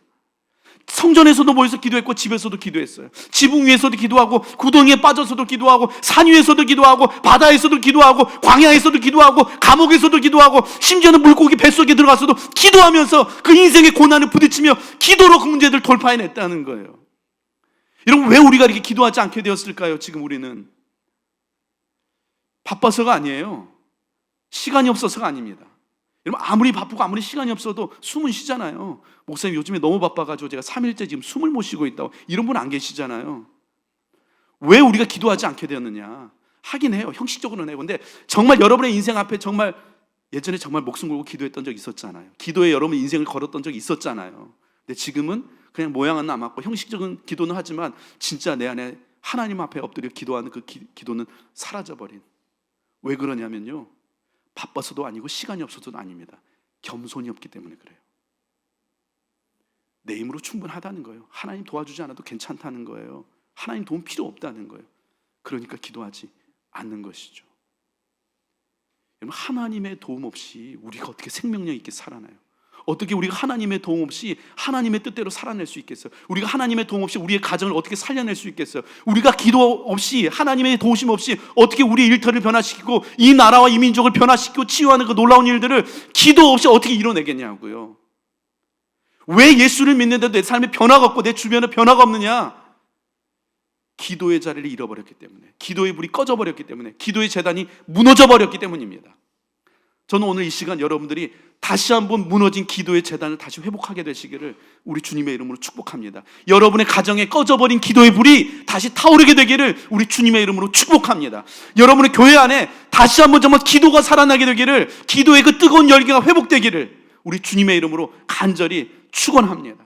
성전에서도 모여서 기도했고 집에서도 기도했어요. 지붕 위에서도 기도하고 구덩이에 빠져서도 기도하고 산 위에서도 기도하고 바다에서도 기도하고 광야에서도 기도하고 감옥에서도 기도하고 심지어는 물고기 뱃속에 들어가서도 기도하면서 그 인생의 고난을 부딪히며 기도로 그 문제들을 돌파해냈다는 거예요. 여러분, 왜 우리가 이렇게 기도하지 않게 되었을까요? 지금 우리는 바빠서가 아니에요. 시간이 없어서가 아닙니다. 여러분, 아무리 바쁘고 아무리 시간이 없어도 숨은 쉬잖아요. 목사님, 요즘에 너무 바빠가지고 제가 3일째 지금 숨을 못 쉬고 있다고, 이런 분 안 계시잖아요. 왜 우리가 기도하지 않게 되었느냐? 하긴 해요. 형식적으로는 해요. 근데 정말 여러분의 인생 앞에 정말 예전에 정말 목숨 걸고 기도했던 적 있었잖아요. 기도에 여러분 인생을 걸었던 적 있었잖아요. 근데 지금은 그냥 모양은 남았고 형식적인 기도는 하지만 진짜 내 안에 하나님 앞에 엎드려 기도하는 그 기도는 사라져버린. 왜 그러냐면요, 바빠서도 아니고 시간이 없어서도 아닙니다. 겸손이 없기 때문에 그래요. 내 힘으로 충분하다는 거예요. 하나님 도와주지 않아도 괜찮다는 거예요. 하나님 도움 필요 없다는 거예요. 그러니까 기도하지 않는 것이죠. 여러분, 하나님의 도움 없이 우리가 어떻게 생명력 있게 살아나요? 어떻게 우리가 하나님의 도움 없이 하나님의 뜻대로 살아낼 수 있겠어요? 우리가 하나님의 도움 없이 우리의 가정을 어떻게 살려낼 수 있겠어요? 우리가 기도 없이, 하나님의 도우심 없이 어떻게 우리의 일터를 변화시키고 이 나라와 이 민족을 변화시키고 치유하는 그 놀라운 일들을 기도 없이 어떻게 이뤄내겠냐고요. 왜 예수를 믿는데도 내 삶에 변화가 없고 내 주변에 변화가 없느냐? 기도의 자리를 잃어버렸기 때문에, 기도의 불이 꺼져버렸기 때문에, 기도의 재단이 무너져버렸기 때문입니다. 저는 오늘 이 시간 여러분들이 다시 한번 무너진 기도의 재단을 다시 회복하게 되시기를 우리 주님의 이름으로 축복합니다. 여러분의 가정에 꺼져버린 기도의 불이 다시 타오르게 되기를 우리 주님의 이름으로 축복합니다. 여러분의 교회 안에 다시 한번 정말 기도가 살아나게 되기를, 기도의 그 뜨거운 열기가 회복되기를 우리 주님의 이름으로 간절히 축원합니다.